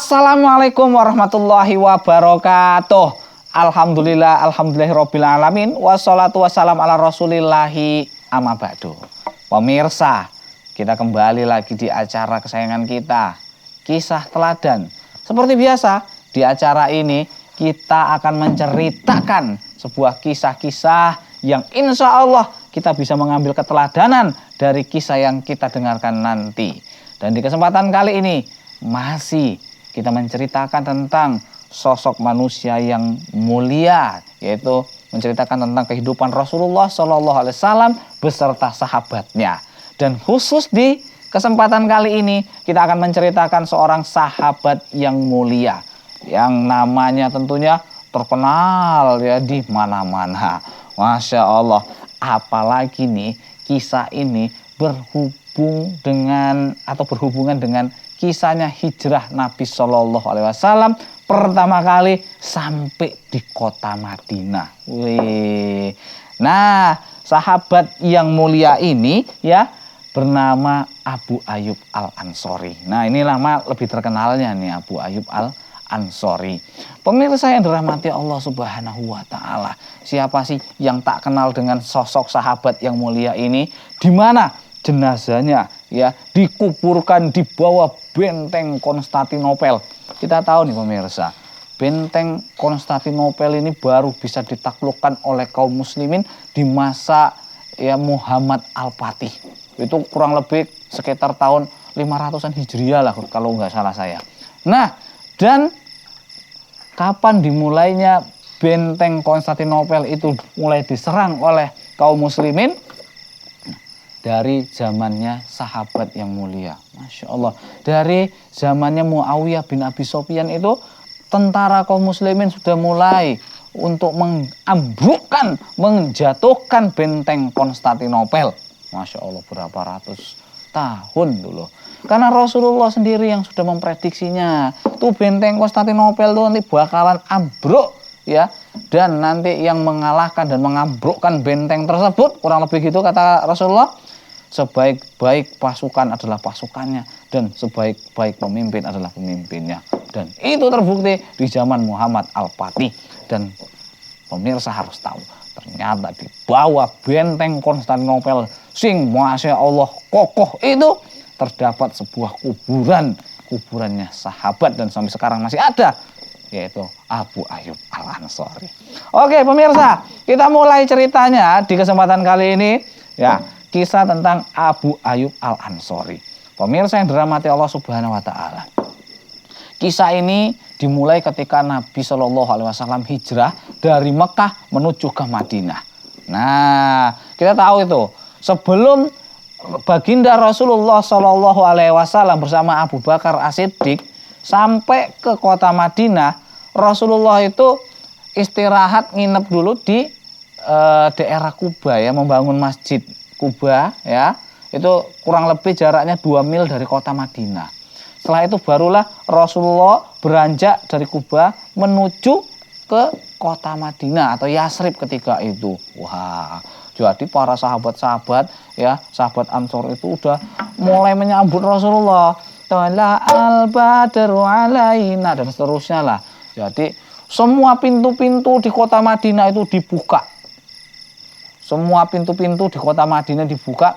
Assalamualaikum warahmatullahi wabarakatuh. Alhamdulillahirabbil alamin wassalatu wassalam ala rasulillahi amma ba'du. Pemirsa, kita kembali lagi di acara kesayangan kita, Kisah Teladan. Seperti biasa, di acara ini kita akan menceritakan sebuah kisah-kisah yang insya Allah kita bisa mengambil keteladanan dari kisah yang kita dengarkan nanti. Dan di kesempatan kali ini masih kita menceritakan tentang sosok manusia yang mulia, yaitu menceritakan tentang kehidupan Rasulullah SAW beserta sahabatnya. Dan khusus di kesempatan kali ini kita akan menceritakan seorang sahabat yang mulia, yang namanya tentunya terkenal ya di mana-mana. Masya Allah, apalagi nih kisah ini berhubungan dengan kisahnya hijrah Nabi Shallallahu Alaihi Wasallam pertama kali sampai di kota Madinah. Wih. Nah, sahabat yang mulia ini ya bernama Abu Ayyub Al-Ansori. Nah, ini nama lebih terkenalnya nih, Abu Ayyub Al-Ansori. Pemirsa yang dirahmati Allah Subhanahu wa taala, siapa sih yang tak kenal dengan sosok sahabat yang mulia ini? Di mana jenazahnya ya dikuburkan di bawah benteng Konstantinopel. Kita tahu nih pemirsa, benteng Konstantinopel ini baru bisa ditaklukkan oleh kaum muslimin di masa ya Muhammad Al-Fatih. Itu kurang lebih sekitar tahun 500-an Hijriah lah kalau nggak salah saya. Nah, dan kapan dimulainya benteng Konstantinopel itu mulai diserang oleh kaum muslimin? Dari zamannya sahabat yang mulia. Masya Allah. Dari zamannya Muawiyah bin Abi Sufyan itu tentara kaum muslimin sudah mulai untuk mengambrukkan, menjatuhkan benteng Konstantinopel. Masya Allah, berapa ratus tahun dulu. Karena Rasulullah sendiri yang sudah memprediksinya. Tuh benteng Konstantinopel tuh nanti bakalan ambruk ya. Dan nanti yang mengalahkan dan mengambrukkan benteng tersebut, kurang lebih gitu kata Rasulullah, sebaik-baik pasukan adalah pasukannya dan sebaik-baik pemimpin adalah pemimpinnya. Dan itu terbukti di zaman Muhammad Al-Fatih. Dan pemirsa harus tahu, ternyata di bawah benteng Konstantinopel sing Masya Allah kokoh itu terdapat sebuah kuburannya sahabat dan sampai sekarang masih ada, yaitu Abu Ayyub Al-Ansori. Oke pemirsa, kita mulai ceritanya di kesempatan kali ini ya. Kisah tentang Abu Ayyub Al-Ansori. Pemirsa yang dirahmati Allah Subhanahu wa taala. Kisah ini dimulai ketika Nabi Shallallahu alaihi wasallam hijrah dari Mekah menuju ke Madinah. Nah, kita tahu itu, sebelum baginda Rasulullah Shallallahu alaihi wasallam bersama Abu Bakar As-Siddiq sampai ke kota Madinah, Rasulullah itu istirahat nginep dulu di daerah Kuba ya, membangun masjid Kuba ya, itu kurang lebih jaraknya 2 mil dari kota Madinah. Setelah itu barulah Rasulullah beranjak dari Kuba menuju ke kota Madinah atau Yasrib ketika itu. Wah, jadi para sahabat-sahabat ya, sahabat Ansor itu udah mulai menyambut Rasulullah. Tala al-badru alaina dan seterusnya lah. Jadi semua pintu-pintu di kota Madinah itu dibuka. Semua pintu-pintu di kota Madinah dibuka.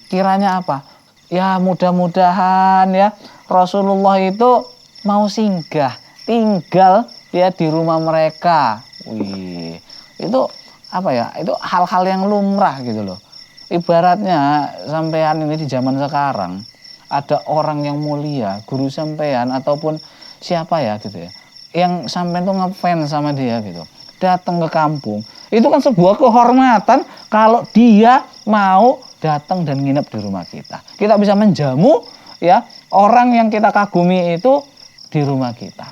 Kiranya apa? Ya mudah-mudahan ya Rasulullah itu mau singgah, tinggal ya di rumah mereka. Wih, itu apa ya? Itu hal-hal yang lumrah gitu loh. Ibaratnya sampean ini di zaman sekarang ada orang yang mulia, guru sampean ataupun siapa ya gitu ya, yang sampean tuh ngefans sama dia gitu, datang ke kampung. Itu kan sebuah kehormatan kalau dia mau datang dan nginep di rumah kita. Kita bisa menjamu ya orang yang kita kagumi itu di rumah kita.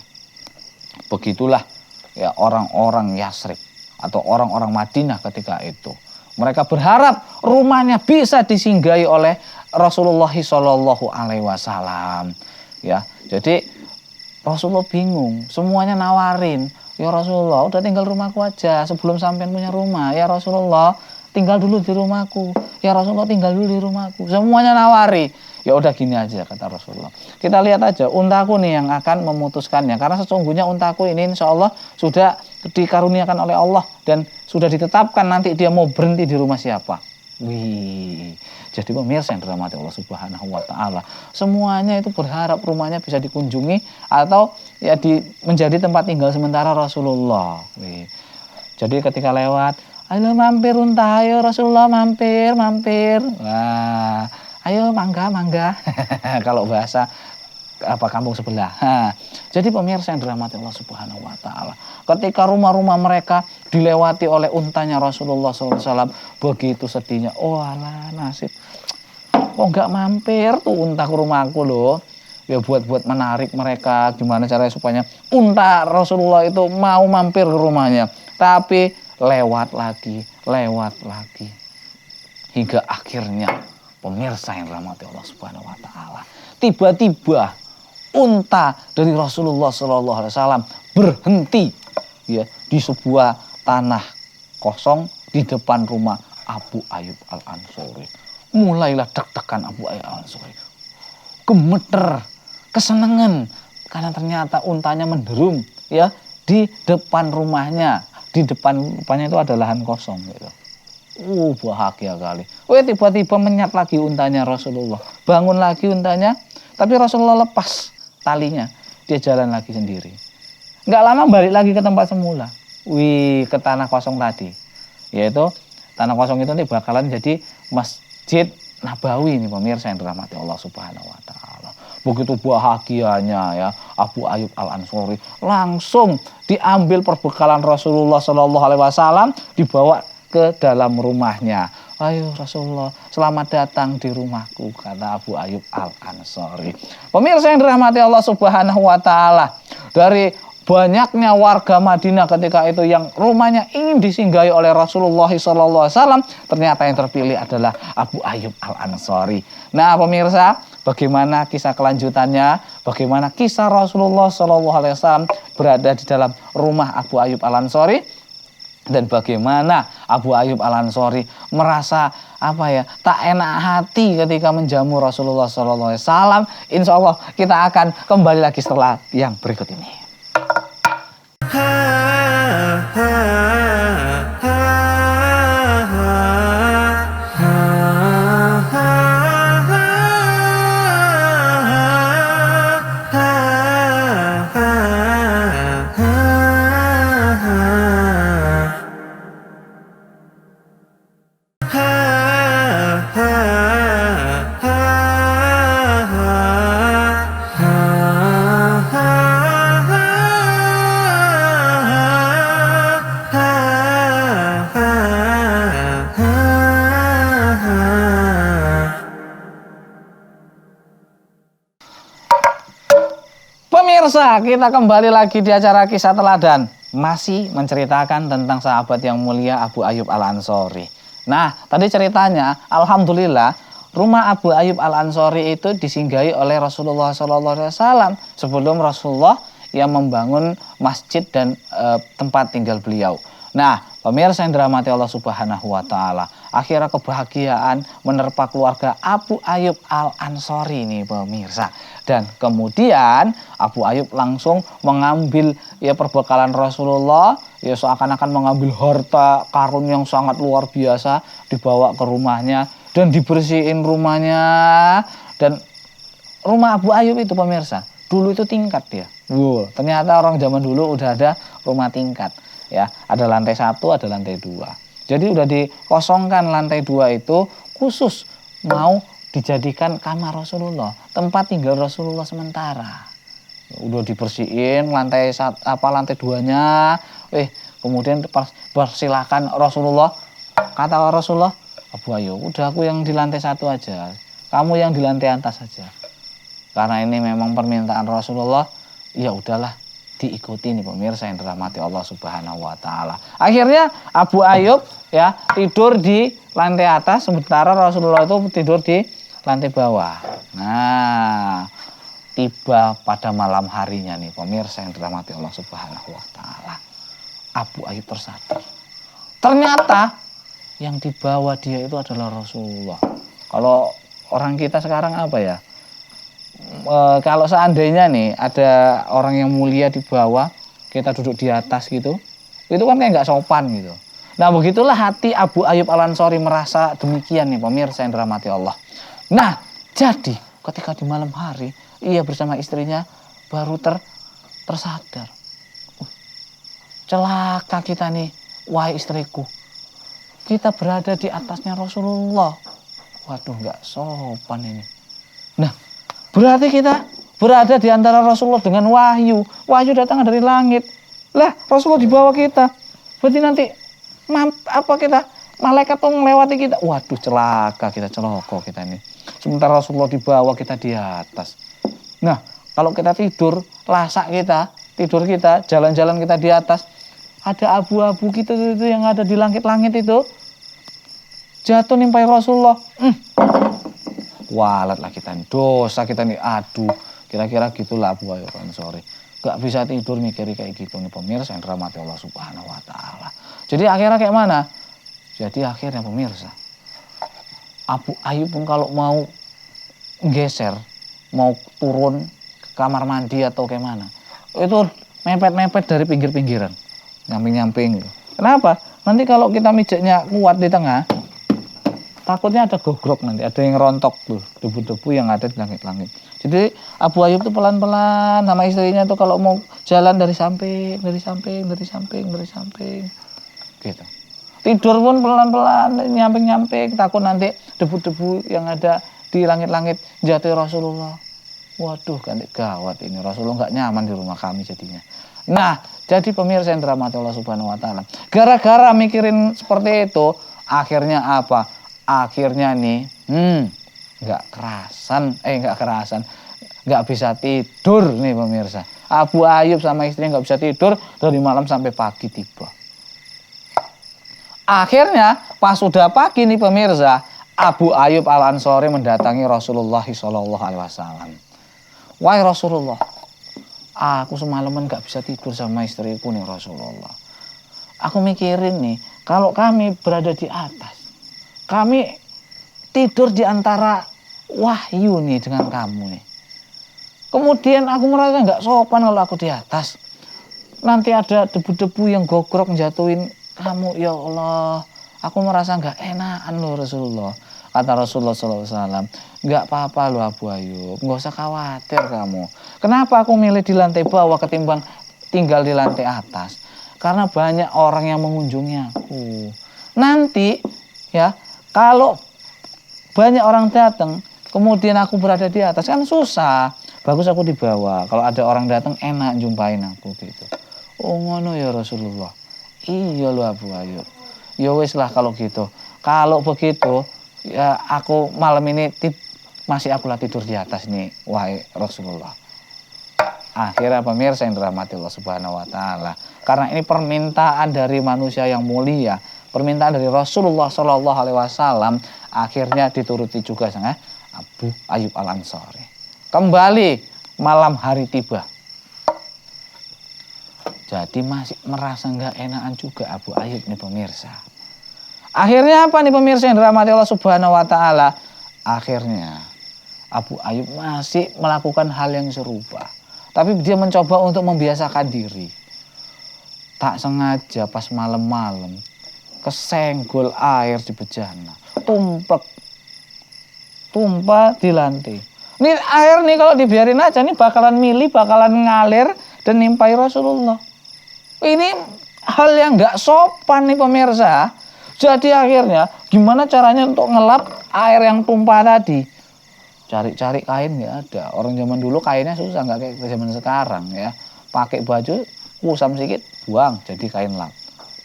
Begitulah ya orang-orang Yasrib atau orang-orang Madinah ketika itu. Mereka berharap rumahnya bisa disinggahi oleh Rasulullah Shallallahu alaihi wasallam. Ya, jadi Rasulullah bingung, semuanya nawarin. Ya Rasulullah, udah tinggal rumahku aja sebelum sampean punya rumah. Ya Rasulullah, tinggal dulu di rumahku. Ya Rasulullah, tinggal dulu di rumahku. Semuanya nawari. Ya udah gini aja kata Rasulullah. Kita lihat aja untaku nih yang akan memutuskannya. Karena sesungguhnya untaku ini insya Allah sudah dikaruniakan oleh Allah dan sudah ditetapkan nanti dia mau berhenti di rumah siapa. Wih. Jadi pemirsa yang dirahmati Allah Subhanahu wa taala, semuanya itu berharap rumahnya bisa dikunjungi atau ya menjadi tempat tinggal sementara Rasulullah. Wih. Jadi ketika lewat, ayo mampir unta, ayo Rasulullah mampir. Wah, ayo mangga. Kalau bahasa kampung sebelah. Jadi pemirsa yang dirahmati Allah Subhanahu wa taala, ketika rumah-rumah mereka dilewati oleh untanya Rasulullah SAW, begitu sedihnya. Oh alah nasib, kok nggak mampir tuh unta ke rumahku loh. Ya buat menarik mereka, gimana caranya supaya unta Rasulullah itu mau mampir ke rumahnya. Tapi lewat lagi. Hingga akhirnya pemirsa yang dirahmati Allah Subhanahu wa taala, tiba-tiba unta dari Rasulullah SAW berhenti ya di sebuah tanah kosong di depan rumah Abu Ayyub Al-Ansori. Mulailah deg-degan Abu Ayyub Al-Ansori, gemeter, kesenangan karena ternyata untanya menderum ya di depan rumahnya. Di depan rumahnya itu ada lahan kosong gitu. Bahagia kali. Tiba-tiba menyat lagi untanya Rasulullah. Bangun lagi untanya, tapi Rasulullah lepas talinya. Dia jalan lagi sendiri. Nggak lama balik lagi ke tempat semula. Ke tanah kosong tadi. Yaitu tanah kosong itu nanti bakalan jadi Masjid Nabawi nih pemirsa yang dirahmati Allah Subhanahu wa taala. Begitu bahagianya ya Abu Ayyub Al-Ansori, langsung diambil perbekalan Rasulullah Shallallahu alaihi wasallam, dibawa ke dalam rumahnya. Ayo Rasulullah, selamat datang di rumahku, kata Abu Ayyub Al-Ansori. Pemirsa yang dirahmati Allah Subhanahu wa taala, dari banyaknya warga Madinah ketika itu yang rumahnya ingin disinggahi oleh Rasulullah SAW, ternyata yang terpilih adalah Abu Ayyub Al-Ansori. Nah pemirsa, bagaimana kisah kelanjutannya? Bagaimana kisah Rasulullah SAW berada di dalam rumah Abu Ayyub Al-Ansori? Dan bagaimana Abu Ayyub Al-Ansori merasa tak enak hati ketika menjamu Rasulullah SAW? Insya Allah kita akan kembali lagi setelah yang berikut ini. Pemirsa, kita kembali lagi di acara Kisah Teladan, masih menceritakan tentang sahabat yang mulia Abu Ayyub Al-Ansori. Nah, tadi ceritanya, alhamdulillah, rumah Abu Ayyub Al-Ansori itu disinggahi oleh Rasulullah SAW sebelum Rasulullah yang membangun masjid dan tempat tinggal beliau. Nah, pemirsa yang dirahmati Allah Subhanahu wa taala, akhirnya kebahagiaan menerpa keluarga Abu Ayyub Al-Ansori ini pemirsa. Dan kemudian Abu Ayyub langsung mengambil perbekalan Rasulullah, seakan-akan mengambil harta karun yang sangat luar biasa, dibawa ke rumahnya dan dibersihin rumahnya. Dan rumah Abu Ayyub itu pemirsa, dulu itu tingkat dia. Ternyata orang zaman dulu udah ada rumah tingkat. Ya, ada lantai 1, ada lantai 2. Jadi udah dikosongkan lantai 2 itu khusus mau dijadikan kamar Rasulullah, tempat tinggal Rasulullah sementara. Udah dibersihin lantai 2-nya. Kemudian persilakan Rasulullah. Kata Rasulullah, Abu Ayyub, udah aku yang di lantai 1 aja, kamu yang di lantai atas saja. Karena ini memang permintaan Rasulullah, ya udahlah, diikuti nih pemirsa yang dirahmati Allah Subhanahu wa taala. Akhirnya Abu Ayyub tidur di lantai atas, sementara Rasulullah itu tidur di lantai bawah. Nah, tiba pada malam harinya nih pemirsa yang dirahmati Allah Subhanahu wa taala, Abu Ayyub tersadar. Ternyata yang dibawa dia itu adalah Rasulullah. Kalau orang kita sekarang apa ya? Kalau seandainya nih ada orang yang mulia di bawah, kita duduk di atas gitu, itu kan kayak nggak sopan gitu. Nah begitulah hati Abu Ayyub Al-Ansori merasa demikian nih pemirsa yang dirahmati Allah. Nah jadi ketika di malam hari ia bersama istrinya baru tersadar, celaka kita nih, wahai istriku, kita berada di atasnya Rasulullah. Waduh nggak sopan ini. Nah berarti kita berada di antara Rasulullah dengan wahyu. Wahyu datang dari langit. Lah Rasulullah di bawah kita. Berarti nanti kita malaikat tuh melewati kita. Waduh celaka kita, celoko kita ini. Sementara Rasulullah di bawah, kita di atas. Nah kalau kita tidur, lasak kita, tidur kita, jalan-jalan kita di atas, ada abu-abu gitu itu yang ada di langit-langit itu jatuh nimpai Rasulullah. Walat lah kita, dosa kita nih, aduh, kira-kira gitulah Abu Ayyub Al-Ansori. Gak bisa tidur mikiri kayak gitu nih pemirsa yang dirahmati Allah Subhanahu wa Ta'ala. Jadi akhirnya kayak mana? Jadi akhirnya pemirsa, Abu Ayyub pun kalau mau geser, mau turun ke kamar mandi atau kayak mana, itu mepet-mepet dari pinggir-pinggiran, nyamping-nyamping gitu. Kenapa? Nanti kalau kita mijaknya kuat di tengah, takutnya ada gogrok nanti, ada yang rontok tuh, debu-debu yang ada di langit-langit. Jadi Abu Ayyub tuh pelan-pelan sama istrinya tuh kalau mau jalan dari samping gitu. Tidur pun pelan-pelan, nyamping-nyamping, takut nanti debu-debu yang ada di langit-langit jatuh Rasulullah. Waduh, gawat ini, Rasulullah nggak nyaman di rumah kami jadinya. Nah, jadi pemirsa yang dirahmati Allah Subhanahu wa Ta'ala, gara-gara mikirin seperti itu, akhirnya apa? Akhirnya nih, nggak bisa tidur nih pemirsa. Abu Ayyub sama istrinya nggak bisa tidur dari malam sampai pagi tiba. Akhirnya pas sudah pagi nih pemirsa, Abu Ayyub Al-Ansori mendatangi Rasulullah SAW. Wahai Rasulullah, aku semalaman nggak bisa tidur sama istriku nih Rasulullah. Aku mikirin nih, kalau kami berada di atas, kami tidur di antara wahyu nih dengan kamu nih. Kemudian aku merasa nggak sopan kalau aku di atas. Nanti ada debu-debu yang gogrok jatuhin kamu, ya Allah. Aku merasa nggak enakan loh Rasulullah. Kata Rasulullah SAW, nggak apa-apa loh Abu Ayyub, nggak usah khawatir kamu. Kenapa aku milih di lantai bawah ketimbang tinggal di lantai atas? Karena banyak orang yang mengunjungi aku. Nanti ya, kalau banyak orang datang, kemudian aku berada di atas, kan susah. Bagus aku di bawah. Kalau ada orang datang, enak jumpain aku gitu. Oh ngono ya Rasulullah. Iya lo Abu Ayyub. Ya wis lah kalau gitu. Kalau begitu, ya aku malam ini masih akulah tidur di atas nih, wahai Rasulullah. Akhirnya pemirsa yang dirahmati Allah Subhanahu wa Ta'ala, karena ini permintaan dari manusia yang mulia, permintaan dari Rasulullah Shallallahu Alaihi Wasallam, akhirnya dituruti juga sama Abu Ayyub Al-Ansori. Kembali malam hari tiba. Jadi masih merasa nggak enakan juga Abu Ayyub nih pemirsa. Akhirnya apa nih pemirsa yang dirahmati Allah Subhanahu wa Ta'ala? Akhirnya Abu Ayyub masih melakukan hal yang serupa. Tapi dia mencoba untuk membiasakan diri. Tak sengaja pas malam-malam kesenggol air di bejana, tumpah di lantai. Ini air nih kalau dibiarin aja nih bakalan ngalir dan nimpai Rasulullah. Ini hal yang nggak sopan nih pemirsa. Jadi akhirnya gimana caranya untuk ngelap air yang tumpah tadi? Cari-cari kain nggak ada. Orang zaman dulu kainnya susah, nggak kayak zaman sekarang ya. Pakai baju kusam sedikit buang jadi kain lap.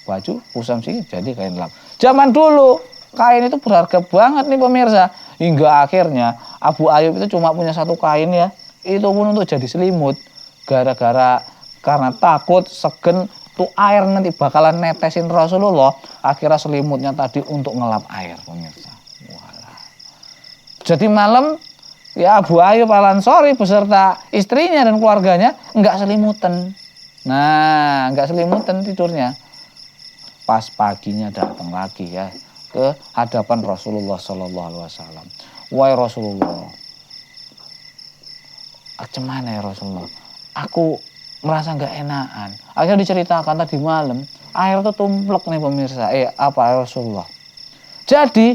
Baju kusam sedikit jadi kain lap. Zaman dulu kain itu berharga banget nih pemirsa. Hingga akhirnya Abu Ayyub itu cuma punya satu kain ya. Itu pun untuk jadi selimut. Karena takut segen tuh air nanti bakalan netesin Rasulullah. Akhirnya selimutnya tadi untuk ngelap air pemirsa. Walah. Jadi malam ya Abu Ayyub Al-Ansori beserta istrinya dan keluarganya enggak selimutan. Nah, enggak selimutan tidurnya. Pas paginya datang lagi ya ke hadapan Rasulullah Sallallahu Alaihi Wasallam. wahai Rasulullah, gimana ya Rasulullah, aku merasa nggak enakan. Akhirnya diceritakan tadi malam air tuh tumplek nih pemirsa. Rasulullah. Jadi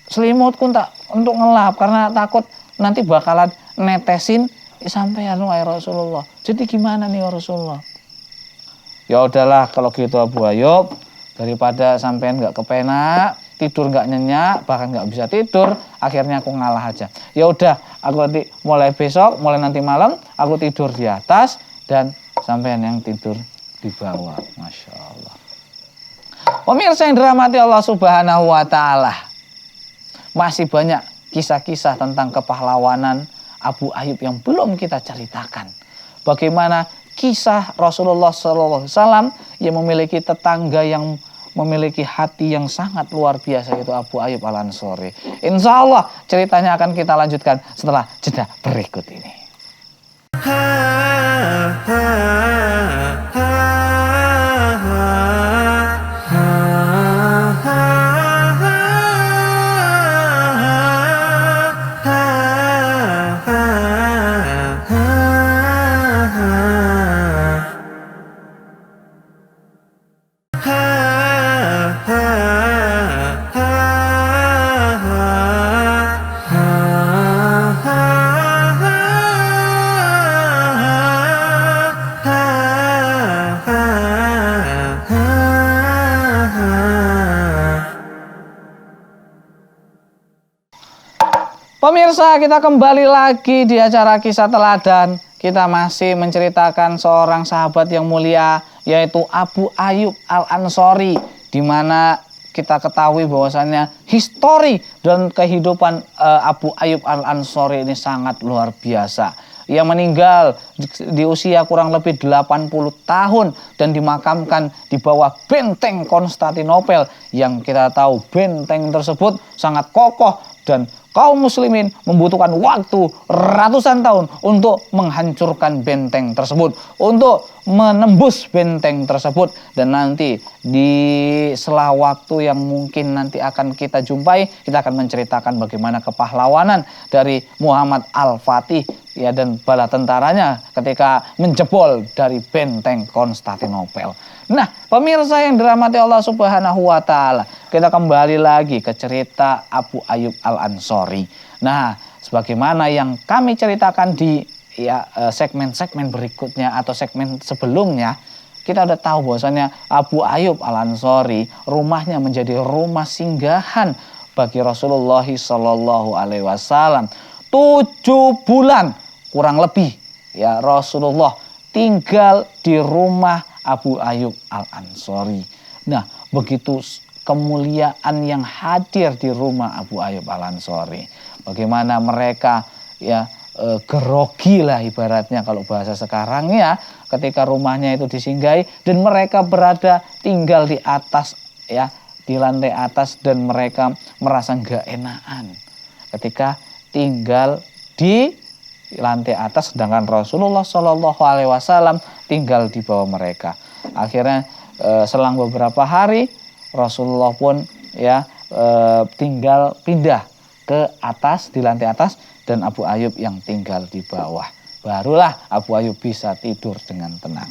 selimutku tak untuk ngelap karena takut nanti bakalan netesin sampean wahai Rasulullah. Jadi gimana nih Rasulullah? Ya udahlah kalau gitu Abu Ayyub, daripada sampean nggak kepenak, tidur nggak nyenyak, bahkan nggak bisa tidur, akhirnya aku ngalah aja. Ya udah, aku nanti mulai besok, mulai nanti malam, aku tidur di atas dan sampean yang tidur di bawah. Masya Allah. Pemirsa yang dirahmati Allah Subhanahu Wa Taala, masih banyak kisah-kisah tentang kepahlawanan Abu Ayyub yang belum kita ceritakan. Bagaimana kisah Rasulullah SAW yang memiliki tetangga yang memiliki hati yang sangat luar biasa, yaitu Abu Ayyub Al-Ansori. Insya Allah ceritanya akan kita lanjutkan setelah jeda berikut ini. Pemirsa, kita kembali lagi di acara Kisah Teladan. Kita masih menceritakan seorang sahabat yang mulia, yaitu Abu Ayyub Al-Ansori, di mana kita ketahui bahwasannya histori dan kehidupan Abu Ayyub Al-Ansori ini sangat luar biasa. Ia meninggal di usia kurang lebih 80 tahun dan dimakamkan di bawah benteng Konstantinopel, yang kita tahu benteng tersebut sangat kokoh dan kaum muslimin membutuhkan waktu ratusan tahun untuk menghancurkan benteng tersebut, untuk menembus benteng tersebut. Dan nanti di sela waktu yang mungkin nanti akan kita jumpai, kita akan menceritakan bagaimana kepahlawanan dari Muhammad Al-Fatih ya dan bala tentaranya ketika menjebol dari benteng Konstantinopel. Nah, pemirsa yang dirahmati Allah Subhanahu Wa Taala, kita kembali lagi ke cerita Abu Ayyub Al-Ansori. Nah, sebagaimana yang kami ceritakan di segmen-segmen berikutnya atau segmen sebelumnya, kita udah tahu bahwasannya Abu Ayyub Al-Ansori rumahnya menjadi rumah singgahan bagi Rasulullah Shallallahu Alaihi Wasallam. 7 bulan kurang lebih ya Rasulullah tinggal di rumah Abu Ayyub Al-Ansori. Nah, begitu kemuliaan yang hadir di rumah Abu Ayyub Al-Ansori. Bagaimana mereka ya gerogi lah ibaratnya kalau bahasa sekarangnya, ketika rumahnya itu disinggahi dan mereka berada tinggal di atas ya, di lantai atas, dan mereka merasa nggak enakan ketika tinggal di lantai atas, sedangkan Rasulullah Shallallahu Alaihi Wasallam tinggal di bawah mereka. Akhirnya selang beberapa hari Rasulullah pun ya tinggal pindah ke atas, di lantai atas, dan Abu Ayyub yang tinggal di bawah. Barulah Abu Ayyub bisa tidur dengan tenang.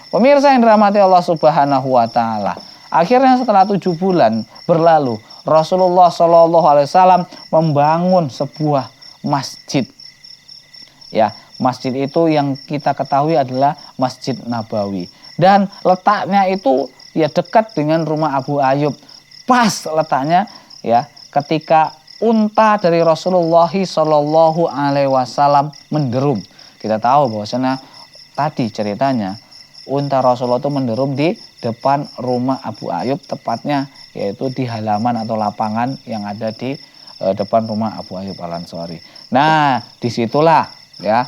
Pemirsa yang dirahmati Allah Subhanahu Wa Taala, akhirnya setelah 7 bulan berlalu, Rasulullah Shallallahu Alaihi Wasallam membangun sebuah masjid. Ya, masjid itu yang kita ketahui adalah Masjid Nabawi, dan letaknya itu ya dekat dengan rumah Abu Ayyub. Pas letaknya ya ketika unta dari Rasulullah Shallallahu Alaihi Wasallam menderum. Kita tahu bahwasanya tadi ceritanya unta Rasulullah itu menderum di depan rumah Abu Ayyub, tepatnya yaitu di halaman atau lapangan yang ada di depan rumah Abu Ayyub Al-Ansori. Nah, disitulah ya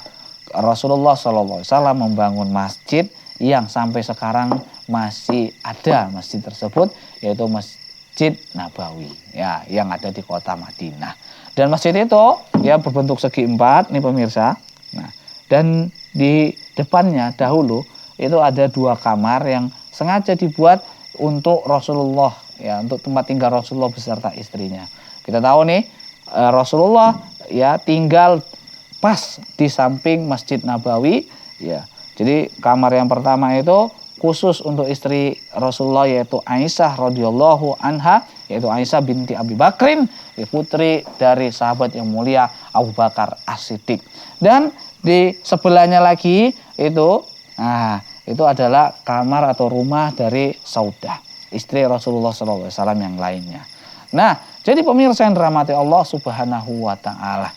Rasulullah SAW membangun masjid yang sampai sekarang masih ada masjid tersebut, yaitu Masjid Nabawi ya, yang ada di kota Madinah. Dan masjid itu ya berbentuk segi 4 nih pemirsa. Nah, dan di depannya dahulu itu ada 2 kamar yang sengaja dibuat untuk Rasulullah ya, untuk tempat tinggal Rasulullah beserta istrinya. Kita tahu nih Rasulullah ya tinggal pas di samping Masjid Nabawi ya. Jadi kamar yang pertama itu khusus untuk istri Rasulullah yaitu Aisyah radhiyallahu anha, yaitu Aisyah binti Abi Bakrin, putri dari sahabat yang mulia Abu Bakar As-Siddiq. Dan di sebelahnya lagi itu adalah kamar atau rumah dari Saudah, istri Rasulullah SAW yang lainnya. Nah, jadi pemirsa yang dirahmati Allah Subhanahu wa taala.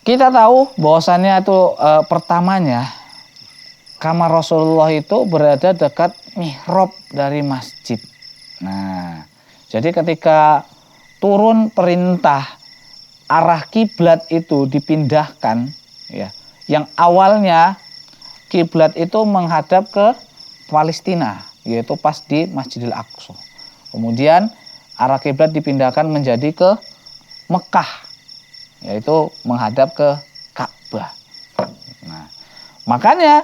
Kita tahu bahwasannya itu pertamanya kamar Rasulullah itu berada dekat mihrab dari masjid. Nah, jadi ketika turun perintah arah kiblat itu dipindahkan ya, yang awalnya kiblat itu menghadap ke Palestina, yaitu pas di Masjidil Aqsa. Kemudian arah kiblat dipindahkan menjadi ke Mekah, yaitu menghadap ke Ka'bah. Nah, makanya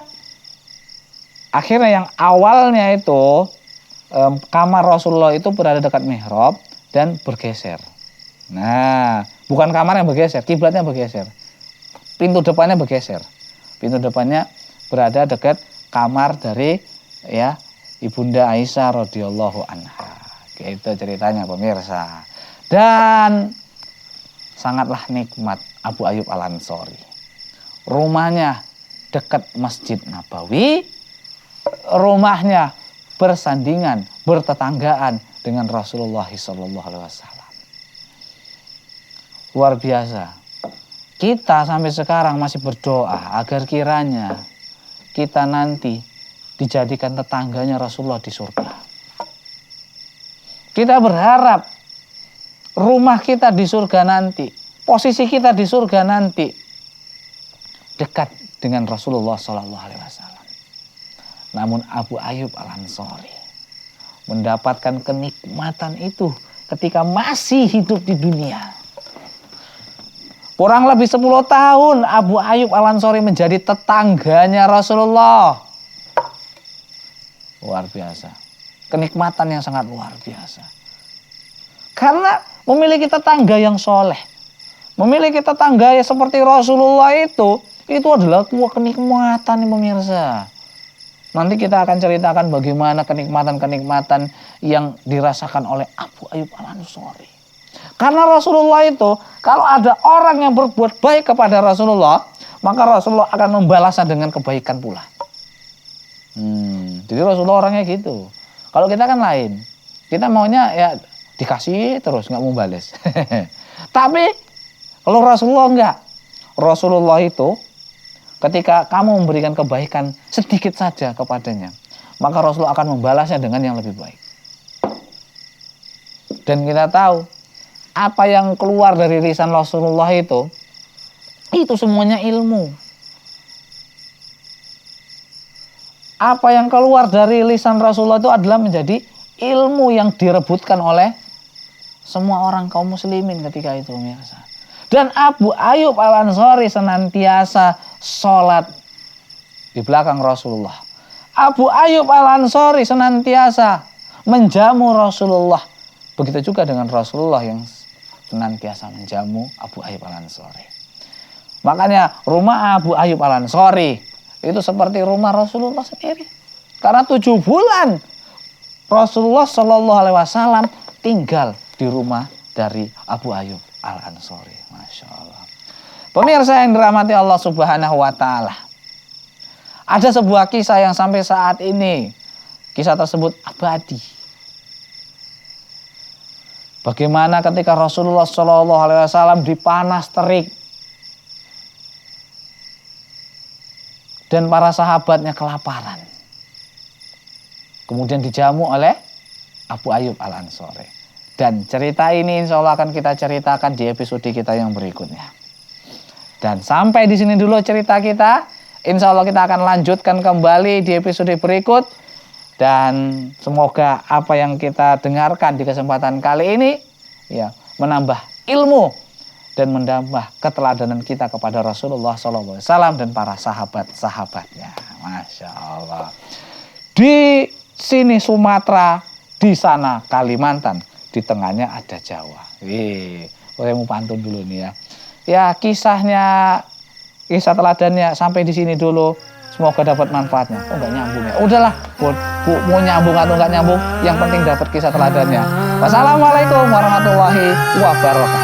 akhirnya yang awalnya itu kamar Rasulullah itu berada dekat mihrab dan bergeser. Nah, bukan kamar yang bergeser, kiblatnya bergeser. Pintu depannya bergeser. Pintu depannya berada dekat kamar dari ya Ibunda Aisyah radhiyallahu anha. Itu ceritanya pemirsa. Dan sangatlah nikmat Abu Ayyub Al-Ansari. Rumahnya dekat Masjid Nabawi, rumahnya bersandingan, bertetanggaan dengan Rasulullah SAW. Luar biasa. Kita sampai sekarang masih berdoa agar kiranya kita nanti dijadikan tetangganya Rasulullah di surga. Kita berharap rumah kita di surga nanti, posisi kita di surga nanti dekat dengan Rasulullah SAW. Namun Abu Ayyub Al-Ansari mendapatkan kenikmatan itu ketika masih hidup di dunia. Kurang lebih 10 tahun Abu Ayyub Al-Ansari menjadi tetangganya Rasulullah. Luar biasa. Kenikmatan yang sangat luar biasa. Karena memiliki tetangga yang soleh, memiliki tetangga yang seperti Rasulullah itu adalah sebuah kenikmatan nih pemirsa. Nanti kita akan ceritakan bagaimana kenikmatan-kenikmatan yang dirasakan oleh Abu Ayyub Al-Ansari. Karena Rasulullah itu, kalau ada orang yang berbuat baik kepada Rasulullah, maka Rasulullah akan membalasnya dengan kebaikan pula. Jadi Rasulullah orangnya gitu. Kalau kita kan lain, kita maunya ya dikasih terus, nggak mau balas. Tapi kalau Rasulullah enggak. Rasulullah itu ketika kamu memberikan kebaikan sedikit saja kepadanya, maka Rasulullah akan membalasnya dengan yang lebih baik. Dan kita tahu apa yang keluar dari lisan Rasulullah itu semuanya ilmu. Apa yang keluar dari lisan Rasulullah itu adalah menjadi ilmu yang direbutkan oleh semua orang kaum muslimin ketika itu, pemirsa. Dan Abu Ayyub Al-Ansari senantiasa sholat di belakang Rasulullah. Abu Ayyub Al-Ansari senantiasa menjamu Rasulullah. Begitu juga dengan Rasulullah yang senantiasa menjamu Abu Ayyub Al-Ansari. Makanya rumah Abu Ayyub Al-Ansari itu seperti rumah Rasulullah sendiri. Karena 7 bulan Rasulullah SAW tinggal di rumah dari Abu Ayyub Al-Ansari. Masya Allah. Pemirsa yang dirahmati Allah Subhanahu wa Ta'ala. Ada sebuah kisah yang sampai saat ini, kisah tersebut abadi. Bagaimana ketika Rasulullah SAW dipanas terik dan para sahabatnya kelaparan. Kemudian dijamu oleh Abu Ayyub Al-Ansari. Dan cerita ini insya Allah akan kita ceritakan di episode kita yang berikutnya. Dan sampai di sini dulu cerita kita. Insya Allah kita akan lanjutkan kembali di episode berikut. Dan semoga apa yang kita dengarkan di kesempatan kali ini ya menambah ilmu dan menambah keteladanan kita kepada Rasulullah SAW dan para sahabat-sahabatnya. Masya Allah. Di sini Sumatera, di sana Kalimantan, di tengahnya ada Jawa. Saya mau pantun dulu nih ya. Ya kisah teladannya sampai di sini dulu. Semoga dapat manfaatnya. Oh nggak nyambung ya. Udahlah, Bu, mau nyambung atau nggak nyambung, yang penting dapat kisah teladannya. Wassalamualaikum warahmatullahi wabarakatuh.